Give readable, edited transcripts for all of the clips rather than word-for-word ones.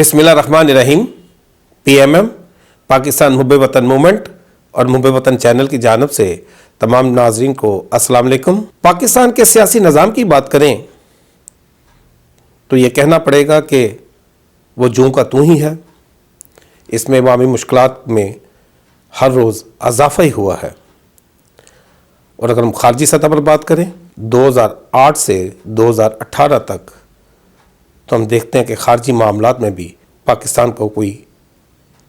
बिस्मिल्लाहिर्रहमानिर्रहीम। PMM पाकिस्तान मुहब्बे वतन movement और मुहब्बे वतन चैनल की जानिब से तमाम नाजरीन को अस्सलाम वालेकुम। पाकिस्तान के सियासी निज़ाम की बात करें तो ये कहना पड़ेगा कि वो जूं का तूं ही है। इसमें अवामी मुश्किलात में हर रोज़ इजाफा ही हुआ है। और अगर हम खारजी सतह पर बात करें 2008 से 2018 तक, तो हम देखते हैं कि खारजी मामलात में भी पाकिस्तान को कोई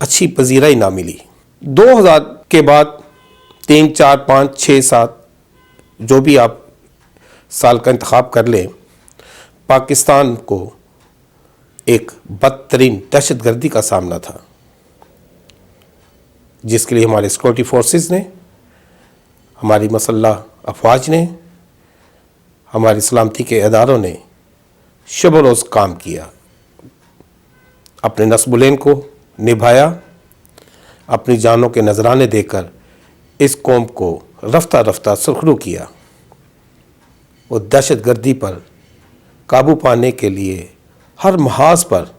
अच्छी पजीराई ना मिली। 2000 के बाद 3, 4, 5, 6, 7 जो भी आप साल का इंतखाब कर लें, पाकिस्तान को एक बदतरीन दहशतगर्दी का सामना था, जिसके लिए हमारे सिक्योरिटी फोर्सेस ने, हमारी मसल्लह अफवाज ने, हमारी सलामती के इदारों ने शब रोज़ काम किया, अपने नस्बुलैन को निभाया, अपनी जानों के नजराने देकर इस कौम को रफ्ता रफ्ता सुरखरू किया। वो दहशतगर्दी पर काबू पाने के लिए हर महाज पर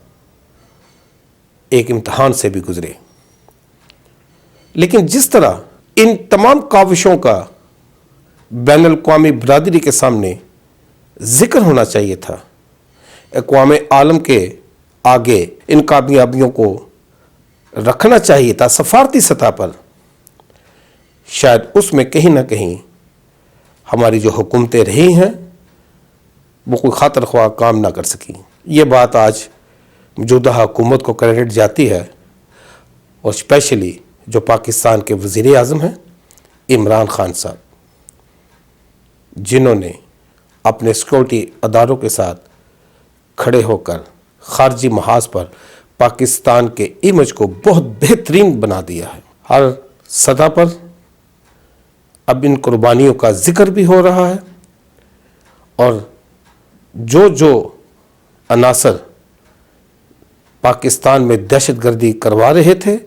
एक इम्तहान से भी गुजरे। लेकिन जिस तरह इन तमाम काविशों का बैनुल-अक़वामी बरादरी के सामने जिक्र होना चाहिए था, अक़वाम आलम के आगे इन कामयाबियों को रखना चाहिए था सफारती सतह पर, शायद उसमें कहीं ना कहीं हमारी जो हुकूमतें रही हैं वो कोई खातिर ख्वाह काम ना कर सकी। ये बात आज मौजूदा हुकूमत को क्रेडिट जाती है, और स्पेशली जो पाकिस्तान के वज़ीर आज़म हैं इमरान खान साहब, जिन्होंने अपने सिक्योरिटी अदारों के साथ खड़े होकर खारजी महाज पर पाकिस्तान के इमेज को बहुत बेहतरीन बना दिया है। हर सतह पर अब इन कुर्बानियों का जिक्र भी हो रहा है, और जो अनासर पाकिस्तान में दहशतगर्दी करवा रहे थे,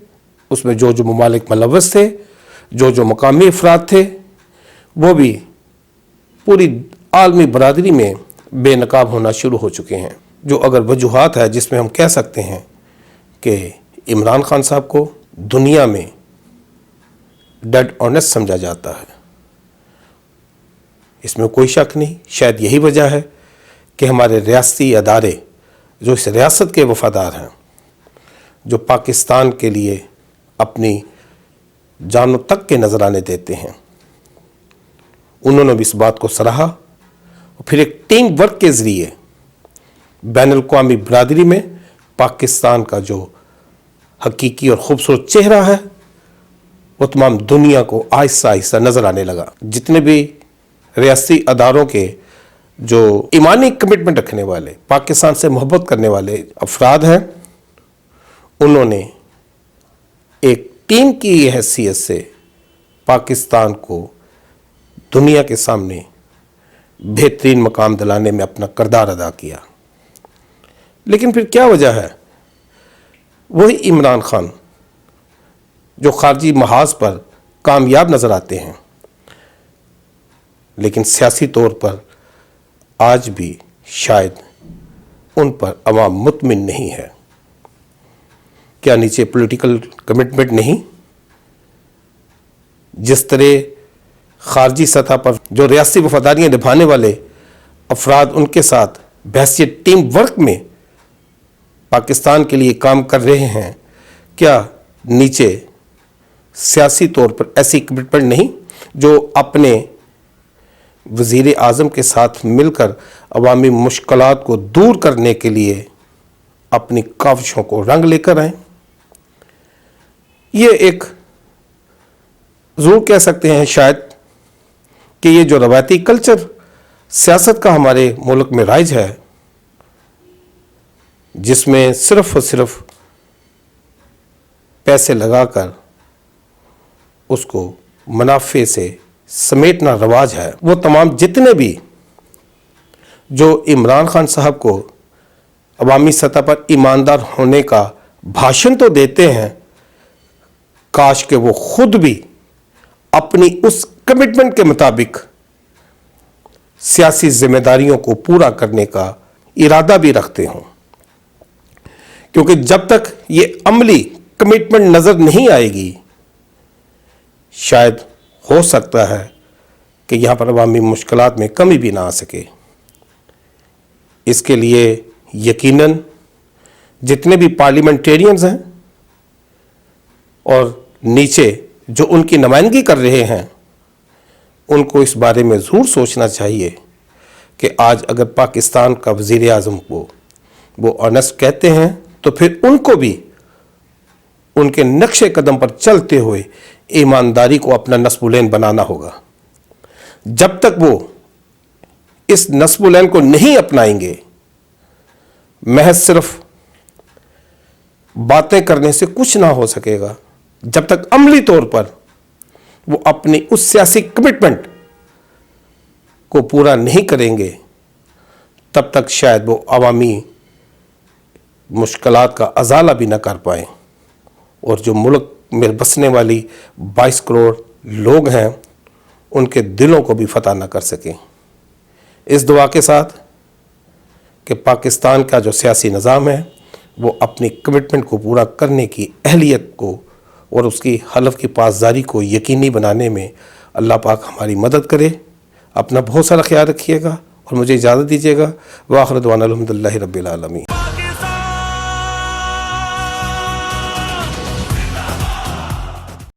उसमें जो ममालिक मुलव्वस थे, जो मकामी अफराद थे, वो भी पूरी आलमी बरादरी में बेनकाब होना शुरू हो चुके हैं। जो अगर वजूहात है जिसमें हम कह सकते हैं कि इमरान खान साहब को दुनिया में डेड ऑनेस्ट समझा जाता है, इसमें कोई शक नहीं। शायद यही वजह है कि हमारे रियासती अदारे जो इस रियासत के वफादार हैं, जो पाकिस्तान के लिए अपनी जानों तक के नजराने देते हैं, उन्होंने भी इस बात को सराहा और फिर एक टीम वर्क के ज़रिए बैनुल-अक़वामी बरादरी में पाकिस्तान का जो हकीकी और ख़ूबसूरत चेहरा है वो तमाम दुनिया को आहिस्ता आहिस्ता नज़र आने लगा। जितने भी रियासती अदारों के जो ईमानी कमिटमेंट रखने वाले, पाकिस्तान से मोहब्बत करने वाले अफराद हैं, उन्होंने एक टीम की हैसियत से पाकिस्तान को दुनिया के सामने बेहतरीन मकाम दिलाने में अपना किरदार अदा किया। लेकिन फिर क्या वजह है? वही इमरान खान जो खारजी महाज पर कामयाब नज़र आते हैं, लेकिन सियासी तौर पर आज भी शायद उन पर अवाम मुतमिन नहीं है। क्या नीचे पॉलिटिकल कमिटमेंट नहीं? जिस तरह खारजी सतह पर जो रियासती वफादारियाँ निभाने वाले अफराद उनके साथ बहैसियत टीम वर्क में पाकिस्तान के लिए काम कर रहे हैं, क्या नीचे सियासी तौर पर ऐसी कमिटमेंट नहीं जो अपने वज़ीर आज़म के साथ मिलकर अवामी मुश्किलात को दूर करने के लिए अपनी काविशों को रंग लेकर आए? ये एक ज़रूर कह सकते हैं शायद कि ये जो रवायती कल्चर सियासत का हमारे मुल्क में राइज है, जिसमें सिर्फ और सिर्फ पैसे लगाकर उसको मुनाफे से समेटना रवाज है, वो तमाम जितने भी जो इमरान खान साहब को अवामी सतह पर ईमानदार होने का भाषण तो देते हैं, काश के वो खुद भी अपनी उस कमिटमेंट के मुताबिक सियासी जिम्मेदारियों को पूरा करने का इरादा भी रखते हों। کیونکہ جب تک یہ عملی کمٹمنٹ نظر نہیں آئے گی شاید ہو سکتا ہے کہ یہاں پر عوامی مشکلات میں کمی بھی نہ آ سکے۔ اس کے لیے یقیناً جتنے بھی پارلیمنٹیرینز ہیں اور نیچے جو ان کی نمائندگی کر رہے ہیں ان کو اس بارے میں ضرور سوچنا چاہیے کہ آج اگر پاکستان کا وزیر اعظم کو وہ آنسٹ کہتے ہیں تو پھر ان کو بھی ان کے نقش قدم پر چلتے ہوئے ایمانداری کو اپنا نصب العین بنانا ہوگا۔ جب تک وہ اس نصب العین کو نہیں اپنائیں گے محض صرف باتیں کرنے سے کچھ نہ ہو سکے گا۔ جب تک عملی طور پر وہ اپنی اس سیاسی کمٹمنٹ کو پورا نہیں کریں گے تب تک شاید وہ عوامی مشکلات کا ازالہ بھی نہ کر پائیں، اور جو ملک میں بسنے والی 22 کروڑ لوگ ہیں ان کے دلوں کو بھی فتح نہ کر سکیں۔ اس دعا کے ساتھ کہ پاکستان کا جو سیاسی نظام ہے وہ اپنی کمٹمنٹ کو پورا کرنے کی اہلیت کو اور اس کی حلف کی پاسداری کو یقینی بنانے میں اللہ پاک ہماری مدد کرے۔ اپنا بہت سارا خیال رکھیے گا اور مجھے اجازت دیجیے گا۔ وآخر دعوانا الحمدللہ رب العالمین۔